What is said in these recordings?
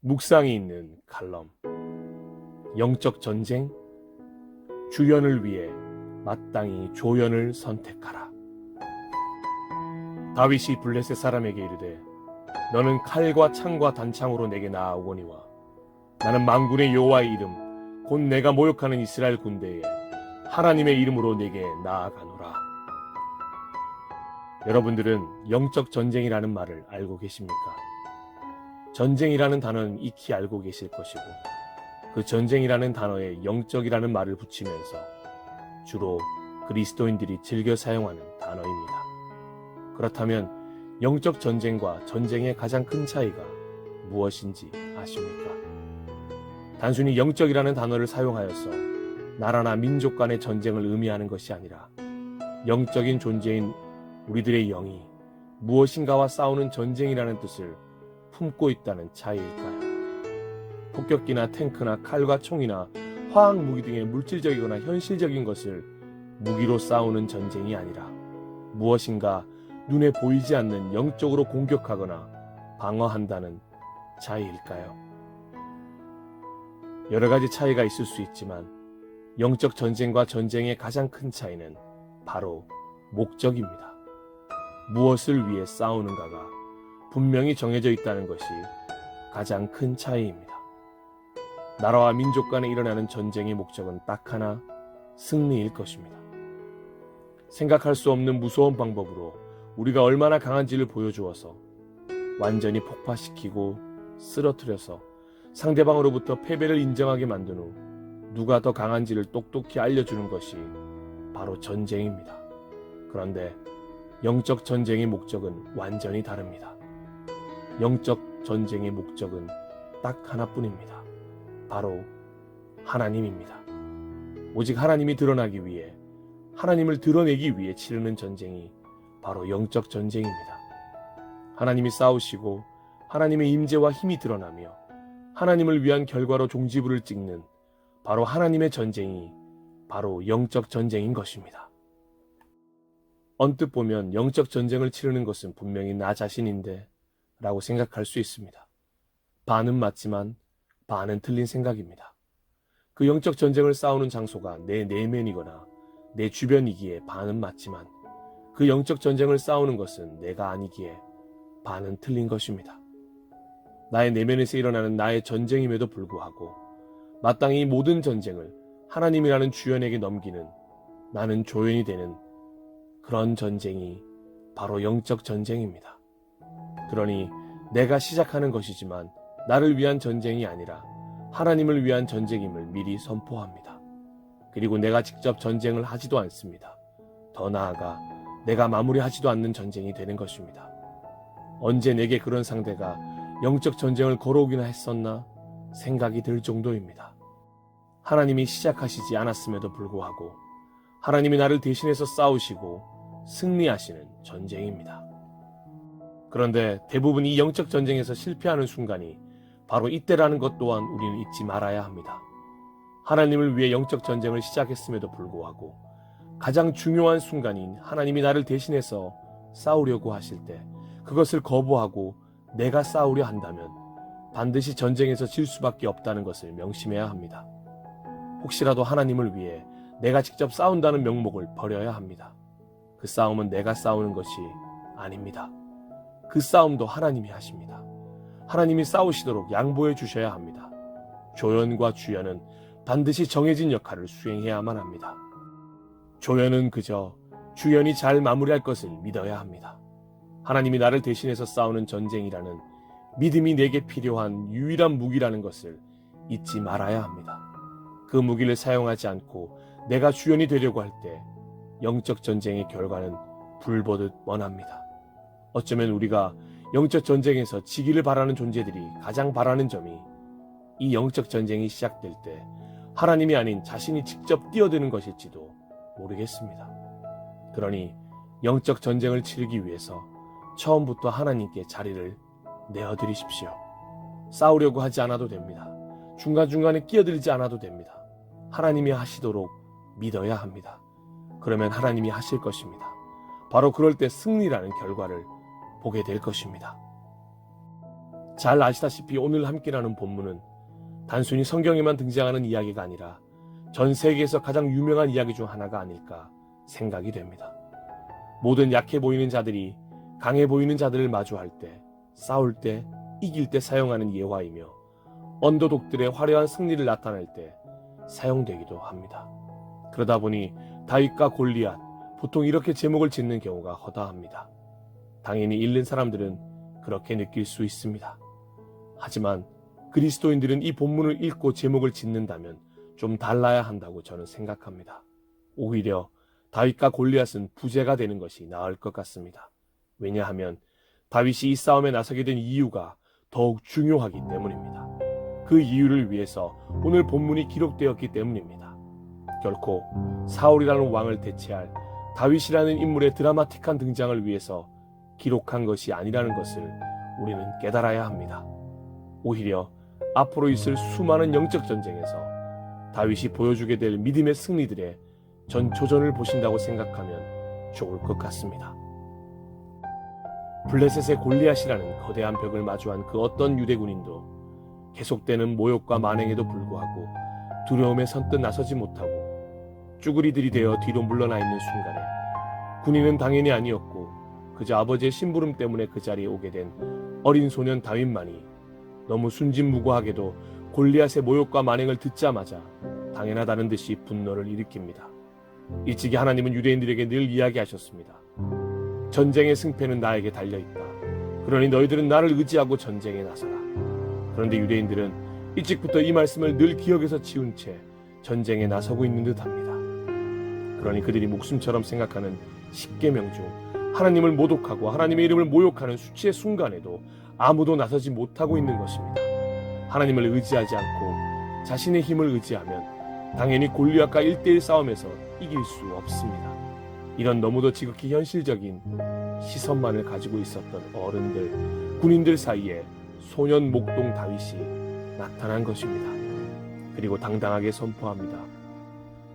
묵상이 있는 칼럼. 영적 전쟁, 주연을 위해 마땅히 조연을 선택하라. 다윗이 블레셋 사람에게 이르되 너는 칼과 창과 단창으로 내게 나아오거니와 나는 만군의 여호와의 이름 곧 내가 모욕하는 이스라엘 군대에 하나님의 이름으로 내게 나아가노라. 여러분들은 영적 전쟁이라는 말을 알고 계십니까? 전쟁이라는 단어는 익히 알고 계실 것이고 그 전쟁이라는 단어에 영적이라는 말을 붙이면서 주로 그리스도인들이 즐겨 사용하는 단어입니다. 그렇다면 영적 전쟁과 전쟁의 가장 큰 차이가 무엇인지 아십니까? 단순히 영적이라는 단어를 사용하여서 나라나 민족 간의 전쟁을 의미하는 것이 아니라 영적인 존재인 우리들의 영이 무엇인가와 싸우는 전쟁이라는 뜻을 품고 있다는 차이일까요? 폭격기나 탱크나 칼과 총이나 화학 무기 등의 물질적이거나 현실적인 것을 무기로 싸우는 전쟁이 아니라 무엇인가 눈에 보이지 않는 영적으로 공격하거나 방어한다는 차이일까요? 여러 가지 차이가 있을 수 있지만 영적 전쟁과 전쟁의 가장 큰 차이는 바로 목적입니다. 무엇을 위해 싸우는가가 분명히 정해져 있다는 것이 가장 큰 차이입니다. 나라와 민족 간에 일어나는 전쟁의 목적은 딱 하나, 승리일 것입니다. 생각할 수 없는 무서운 방법으로 우리가 얼마나 강한지를 보여주어서 완전히 폭파시키고 쓰러뜨려서 상대방으로부터 패배를 인정하게 만든 후 누가 더 강한지를 똑똑히 알려주는 것이 바로 전쟁입니다. 그런데 영적 전쟁의 목적은 완전히 다릅니다. 영적 전쟁의 목적은 딱 하나뿐입니다. 바로 하나님입니다. 오직 하나님이 드러나기 위해, 하나님을 드러내기 위해 치르는 전쟁이 바로 영적 전쟁입니다. 하나님이 싸우시고 하나님의 임재와 힘이 드러나며 하나님을 위한 결과로 종지부를 찍는 바로 하나님의 전쟁이 바로 영적 전쟁인 것입니다. 언뜻 보면 영적 전쟁을 치르는 것은 분명히 나 자신인데 라고 생각할 수 있습니다. 반은 맞지만 반은 틀린 생각입니다. 그 영적 전쟁을 싸우는 장소가 내 내면이거나 내 주변이기에 반은 맞지만 그 영적 전쟁을 싸우는 것은 내가 아니기에 반은 틀린 것입니다. 나의 내면에서 일어나는 나의 전쟁임에도 불구하고 마땅히 모든 전쟁을 하나님이라는 주연에게 넘기는 나는 조연이 되는 그런 전쟁이 바로 영적 전쟁입니다. 그러니 내가 시작하는 것이지만 나를 위한 전쟁이 아니라 하나님을 위한 전쟁임을 미리 선포합니다. 그리고 내가 직접 전쟁을 하지도 않습니다. 더 나아가 내가 마무리하지도 않는 전쟁이 되는 것입니다. 언제 내게 그런 상대가 영적 전쟁을 걸어오기나 했었나 생각이 들 정도입니다. 하나님이 시작하시지 않았음에도 불구하고 하나님이 나를 대신해서 싸우시고 승리하시는 전쟁입니다. 그런데 대부분 이 영적 전쟁에서 실패하는 순간이 바로 이때라는 것 또한 우리는 잊지 말아야 합니다. 하나님을 위해 영적 전쟁을 시작했음에도 불구하고 가장 중요한 순간인 하나님이 나를 대신해서 싸우려고 하실 때 그것을 거부하고 내가 싸우려 한다면 반드시 전쟁에서 질 수밖에 없다는 것을 명심해야 합니다. 혹시라도 하나님을 위해 내가 직접 싸운다는 명목을 버려야 합니다. 그 싸움은 내가 싸우는 것이 아닙니다. 그 싸움도 하나님이 하십니다. 하나님이 싸우시도록 양보해 주셔야 합니다. 조연과 주연은 반드시 정해진 역할을 수행해야만 합니다. 조연은 그저 주연이 잘 마무리할 것을 믿어야 합니다. 하나님이 나를 대신해서 싸우는 전쟁이라는 믿음이 내게 필요한 유일한 무기라는 것을 잊지 말아야 합니다. 그 무기를 사용하지 않고 내가 주연이 되려고 할 때 영적 전쟁의 결과는 불보듯 뻔합니다. 어쩌면 우리가 영적 전쟁에서 지기를 바라는 존재들이 가장 바라는 점이 이 영적 전쟁이 시작될 때 하나님이 아닌 자신이 직접 뛰어드는 것일지도 모르겠습니다. 그러니 영적 전쟁을 치르기 위해서 처음부터 하나님께 자리를 내어드리십시오. 싸우려고 하지 않아도 됩니다. 중간중간에 끼어들지 않아도 됩니다. 하나님이 하시도록 믿어야 합니다. 그러면 하나님이 하실 것입니다. 바로 그럴 때 승리라는 결과를 보게 될 것입니다. 잘 아시다시피 오늘 함께 나눈 본문은 단순히 성경에만 등장하는 이야기가 아니라 전 세계에서 가장 유명한 이야기 중 하나가 아닐까 생각이 됩니다. 모든 약해 보이는 자들이 강해 보이는 자들을 마주할 때, 싸울 때, 이길 때 사용하는 예화이며 언더독들의 화려한 승리를 나타낼 때 사용되기도 합니다. 그러다 보니 다윗과 골리앗, 보통 이렇게 제목을 짓는 경우가 허다합니다. 당연히 읽는 사람들은 그렇게 느낄 수 있습니다. 하지만 그리스도인들은 이 본문을 읽고 제목을 짓는다면 좀 달라야 한다고 저는 생각합니다. 오히려 다윗과 골리앗은 부제가 되는 것이 나을 것 같습니다. 왜냐하면 다윗이 이 싸움에 나서게 된 이유가 더욱 중요하기 때문입니다. 그 이유를 위해서 오늘 본문이 기록되었기 때문입니다. 결코 사울이라는 왕을 대체할 다윗이라는 인물의 드라마틱한 등장을 위해서 기록한 것이 아니라는 것을 우리는 깨달아야 합니다. 오히려 앞으로 있을 수많은 영적 전쟁에서 다윗이 보여주게 될 믿음의 승리들의 전초전을 보신다고 생각하면 좋을 것 같습니다. 블레셋의 골리앗이라는 거대한 벽을 마주한 그 어떤 유대 군인도 계속되는 모욕과 만행에도 불구하고 두려움에 선뜻 나서지 못하고 쭈구리들이 되어 뒤로 물러나 있는 순간에 군인은 당연히 아니었고 그저 아버지의 심부름 때문에 그 자리에 오게 된 어린 소년 다윗만이 너무 순진무구하게도 골리앗의 모욕과 만행을 듣자마자 당연하다는 듯이 분노를 일으킵니다. 일찍이 하나님은 유대인들에게 늘 이야기하셨습니다. 전쟁의 승패는 나에게 달려있다. 그러니 너희들은 나를 의지하고 전쟁에 나서라. 그런데 유대인들은 일찍부터 이 말씀을 늘 기억에서 지운 채 전쟁에 나서고 있는 듯합니다. 그러니 그들이 목숨처럼 생각하는 십계명 중 하나님을 모독하고 하나님의 이름을 모욕하는 수치의 순간에도 아무도 나서지 못하고 있는 것입니다. 하나님을 의지하지 않고 자신의 힘을 의지하면 당연히 골리앗과 1대1 싸움에서 이길 수 없습니다. 이런 너무도 지극히 현실적인 시선만을 가지고 있었던 어른들, 군인들 사이에 소년 목동 다윗이 나타난 것입니다. 그리고 당당하게 선포합니다.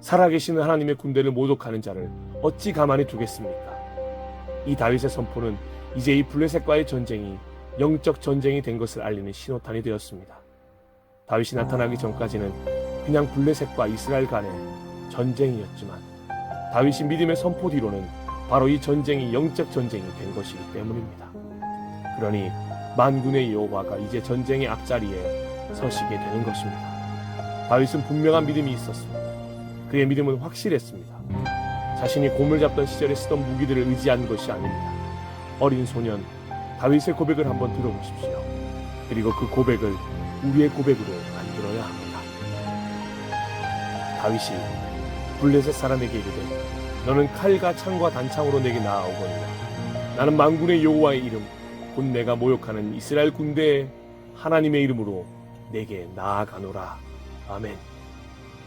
살아계시는 하나님의 군대를 모독하는 자를 어찌 가만히 두겠습니까? 이 다윗의 선포는 이제 이 블레셋과의 전쟁이 영적 전쟁이 된 것을 알리는 신호탄이 되었습니다. 다윗이 나타나기 전까지는 그냥 블레셋과 이스라엘 간의 전쟁이었지만 다윗이 믿음의 선포 뒤로는 바로 이 전쟁이 영적 전쟁이 된 것이기 때문입니다. 그러니 만군의 여호와가 이제 전쟁의 앞자리에 서시게 되는 것입니다. 다윗은 분명한 믿음이 있었습니다. 그의 믿음은 확실했습니다. 자신이 곰을 잡던 시절에 쓰던 무기들을 의지한 것이 아닙니다. 어린 소년 다윗의 고백을 한번 들어보십시오. 그리고 그 고백을 우리의 고백으로 만들어야 합니다. 다윗이 블레셋 사람에게 이르되 너는 칼과 창과 단창으로 내게 나아오거니와 나는 만군의 여호와의 이름 곧 내가 모욕하는 이스라엘 군대의 하나님의 이름으로 내게 나아가노라. 아멘.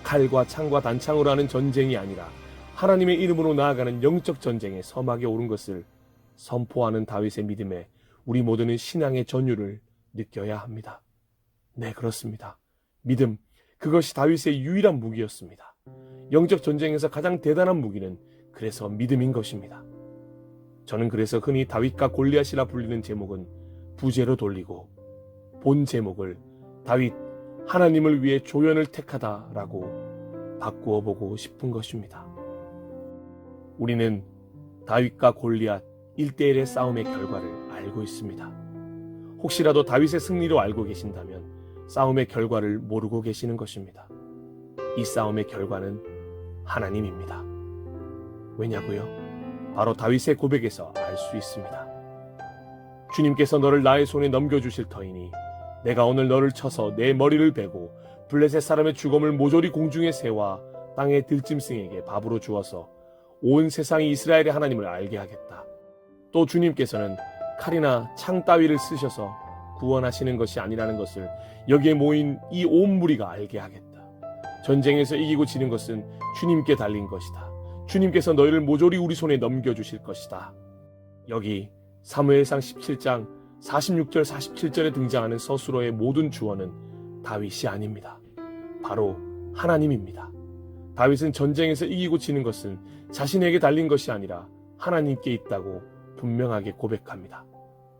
칼과 창과 단창으로 하는 전쟁이 아니라 하나님의 이름으로 나아가는 영적 전쟁에 서막에 오른 것을 선포하는 다윗의 믿음에 우리 모두는 신앙의 전율을 느껴야 합니다. 네, 그렇습니다. 믿음, 그것이 다윗의 유일한 무기였습니다. 영적 전쟁에서 가장 대단한 무기는 그래서 믿음인 것입니다. 저는 그래서 흔히 다윗과 골리앗이라 불리는 제목은 부제로 돌리고 본 제목을 다윗 하나님을 위해 조연을 택하다라고 바꾸어 보고 싶은 것입니다. 우리는 다윗과 골리앗 1대1의 싸움의 결과를 알고 있습니다. 혹시라도 다윗의 승리로 알고 계신다면 싸움의 결과를 모르고 계시는 것입니다. 이 싸움의 결과는 하나님입니다. 왜냐고요? 바로 다윗의 고백에서 알 수 있습니다. 주님께서 너를 나의 손에 넘겨주실 터이니 내가 오늘 너를 쳐서 내 머리를 베고 블레셋 사람의 주검을 모조리 공중에 세워 땅의 들짐승에게 밥으로 주어서 온 세상이 이스라엘의 하나님을 알게 하겠다. 또 주님께서는 칼이나 창 따위를 쓰셔서 구원하시는 것이 아니라는 것을 여기에 모인 이 온 무리가 알게 하겠다. 전쟁에서 이기고 지는 것은 주님께 달린 것이다. 주님께서 너희를 모조리 우리 손에 넘겨주실 것이다. 여기 사무엘상 17장 46절 47절에 등장하는 서술어의 모든 주어는 다윗이 아닙니다. 바로 하나님입니다. 다윗은 전쟁에서 이기고 지는 것은 자신에게 달린 것이 아니라 하나님께 있다고 분명하게 고백합니다.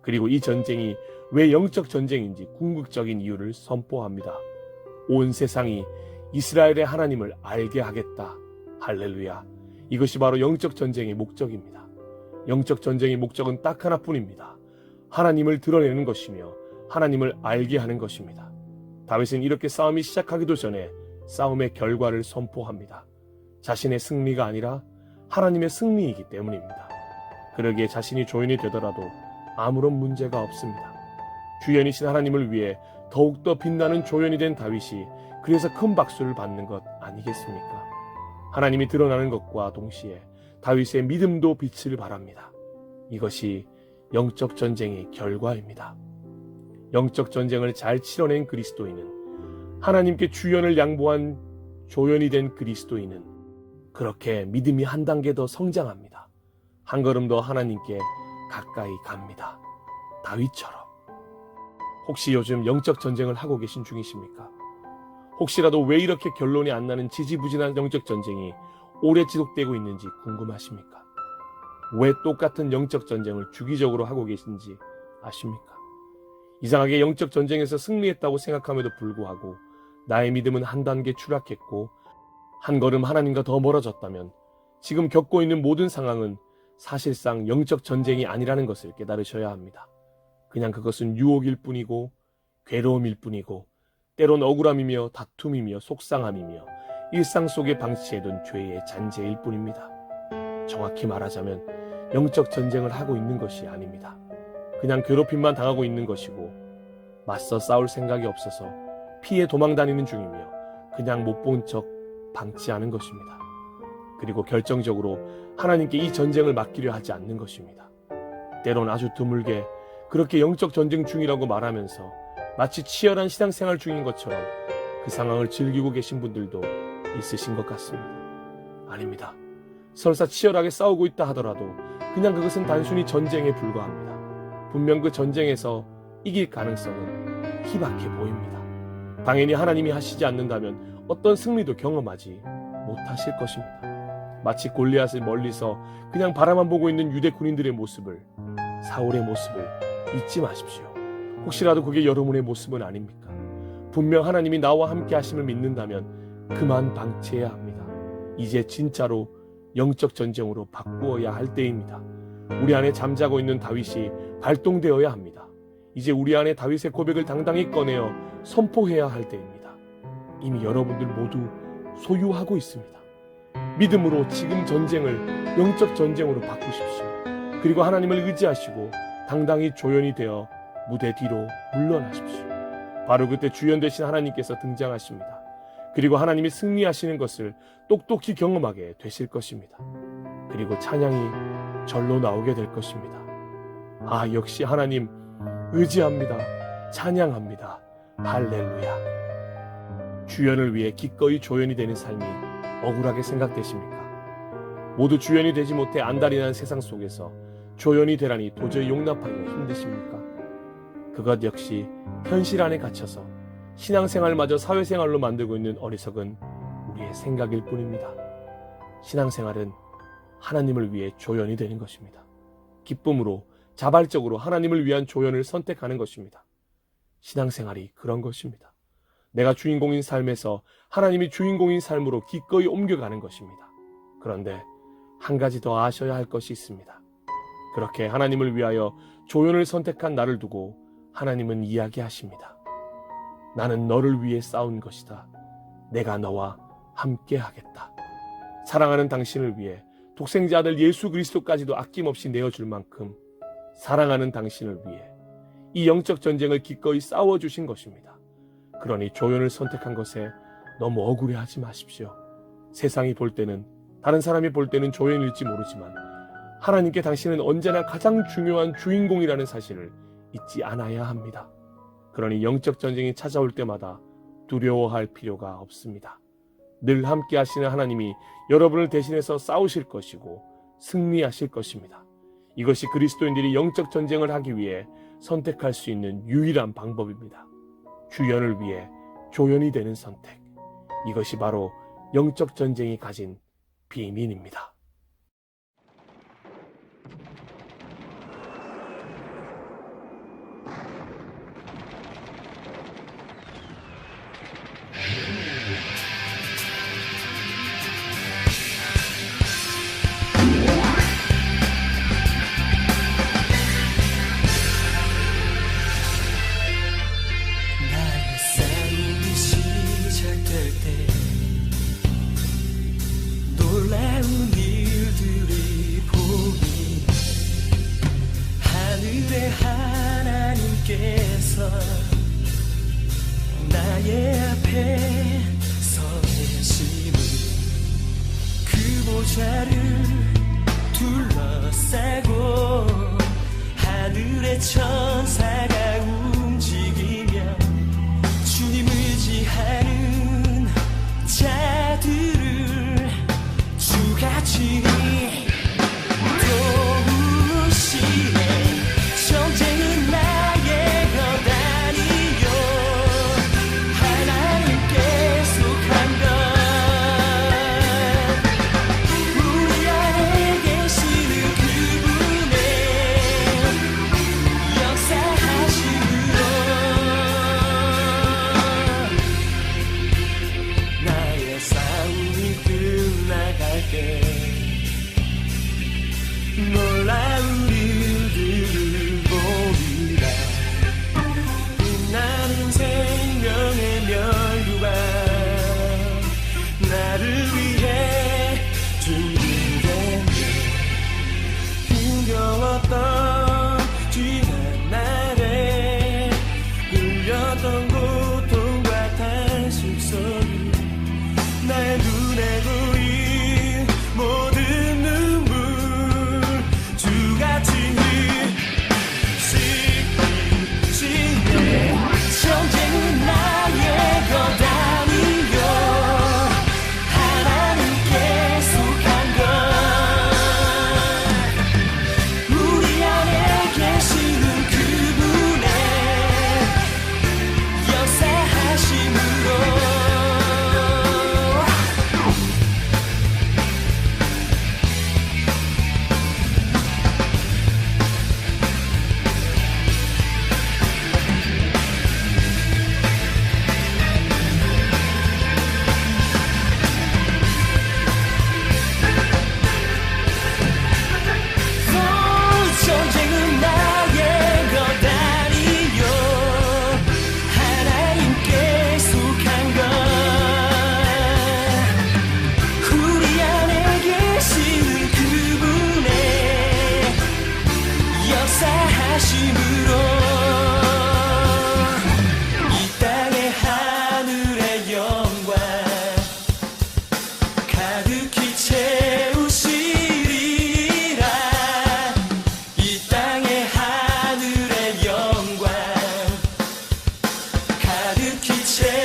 그리고 이 전쟁이 왜 영적 전쟁인지 궁극적인 이유를 선포합니다. 온 세상이 이스라엘의 하나님을 알게 하겠다. 할렐루야. 이것이 바로 영적 전쟁의 목적입니다. 영적 전쟁의 목적은 딱 하나뿐입니다. 하나님을 드러내는 것이며 하나님을 알게 하는 것입니다. 다윗은 이렇게 싸움이 시작하기도 전에 싸움의 결과를 선포합니다. 자신의 승리가 아니라 하나님의 승리이기 때문입니다. 그러기에 자신이 조연이 되더라도 아무런 문제가 없습니다. 주연이신 하나님을 위해 더욱더 빛나는 조연이 된 다윗이 그래서 큰 박수를 받는 것 아니겠습니까? 하나님이 드러나는 것과 동시에 다윗의 믿음도 빛을 발합니다. 이것이 영적 전쟁의 결과입니다. 영적 전쟁을 잘 치러낸 그리스도인은, 하나님께 주연을 양보한 조연이 된 그리스도인은 그렇게 믿음이 한 단계 더 성장합니다. 한 걸음 더 하나님께 가까이 갑니다. 다윗처럼. 혹시 요즘 영적 전쟁을 하고 계신 중이십니까? 혹시라도 왜 이렇게 결론이 안 나는 지지부진한 영적 전쟁이 오래 지속되고 있는지 궁금하십니까? 왜 똑같은 영적 전쟁을 주기적으로 하고 계신지 아십니까? 이상하게 영적 전쟁에서 승리했다고 생각함에도 불구하고 나의 믿음은 한 단계 추락했고 한 걸음 하나님과 더 멀어졌다면 지금 겪고 있는 모든 상황은 사실상 영적 전쟁이 아니라는 것을 깨달으셔야 합니다. 그냥 그것은 유혹일 뿐이고 괴로움일 뿐이고 때론 억울함이며 다툼이며 속상함이며 일상 속에 방치해둔 죄의 잔재일 뿐입니다. 정확히 말하자면 영적 전쟁을 하고 있는 것이 아닙니다. 그냥 괴롭힘만 당하고 있는 것이고 맞서 싸울 생각이 없어서 피해 도망다니는 중이며 그냥 못 본 척 방치하는 것입니다. 그리고 결정적으로 하나님께 이 전쟁을 맡기려 하지 않는 것입니다. 때론 아주 드물게 그렇게 영적 전쟁 중이라고 말하면서 마치 치열한 신앙생활 중인 것처럼 그 상황을 즐기고 계신 분들도 있으신 것 같습니다. 아닙니다. 설사 치열하게 싸우고 있다 하더라도 그냥 그것은 단순히 전쟁에 불과합니다. 분명 그 전쟁에서 이길 가능성은 희박해 보입니다. 당연히 하나님이 하시지 않는다면 어떤 승리도 경험하지 못하실 것입니다. 마치 골리앗을 멀리서 그냥 바라만 보고 있는 유대 군인들의 모습을, 사울의 모습을 잊지 마십시오. 혹시라도 그게 여러분의 모습은 아닙니까? 분명 하나님이 나와 함께 하심을 믿는다면 그만 방치해야 합니다. 이제 진짜로 영적 전쟁으로 바꾸어야 할 때입니다. 우리 안에 잠자고 있는 다윗이 발동되어야 합니다. 이제 우리 안에 다윗의 고백을 당당히 꺼내어 선포해야 할 때입니다. 이미 여러분들 모두 소유하고 있습니다. 믿음으로 지금 전쟁을 영적 전쟁으로 바꾸십시오. 그리고 하나님을 의지하시고 당당히 조연이 되어 무대 뒤로 물러나십시오. 바로 그때 주연 되신 하나님께서 등장하십니다. 그리고 하나님이 승리하시는 것을 똑똑히 경험하게 되실 것입니다. 그리고 찬양이 절로 나오게 될 것입니다. 아, 역시 하나님 의지합니다. 찬양합니다. 할렐루야. 주연을 위해 기꺼이 조연이 되는 삶이 억울하게 생각되십니까? 모두 주연이 되지 못해 안달이 난 세상 속에서 조연이 되라니 도저히 용납하기가 힘드십니까? 그것 역시 현실 안에 갇혀서 신앙생활마저 사회생활로 만들고 있는 어리석은 우리의 생각일 뿐입니다. 신앙생활은 하나님을 위해 조연이 되는 것입니다. 기쁨으로 자발적으로 하나님을 위한 조연을 선택하는 것입니다. 신앙생활이 그런 것입니다. 내가 주인공인 삶에서 하나님이 주인공인 삶으로 기꺼이 옮겨가는 것입니다. 그런데 한 가지 더 아셔야 할 것이 있습니다. 그렇게 하나님을 위하여 조연을 선택한 나를 두고 하나님은 이야기하십니다. 나는 너를 위해 싸운 것이다. 내가 너와 함께 하겠다. 사랑하는 당신을 위해 독생자 아들 예수 그리스도까지도 아낌없이 내어줄 만큼 사랑하는 당신을 위해 이 영적 전쟁을 기꺼이 싸워주신 것입니다. 그러니 조연을 선택한 것에 너무 억울해하지 마십시오. 세상이 볼 때는, 다른 사람이 볼 때는 조연일지 모르지만 하나님께 당신은 언제나 가장 중요한 주인공이라는 사실을 잊지 않아야 합니다. 그러니 영적 전쟁이 찾아올 때마다 두려워할 필요가 없습니다. 늘 함께 하시는 하나님이 여러분을 대신해서 싸우실 것이고 승리하실 것입니다. 이것이 그리스도인들이 영적 전쟁을 하기 위해 선택할 수 있는 유일한 방법입니다. 주연을 위해 조연이 되는 선택. 이것이 바로 영적 전쟁이 가진 비밀입니다. 기체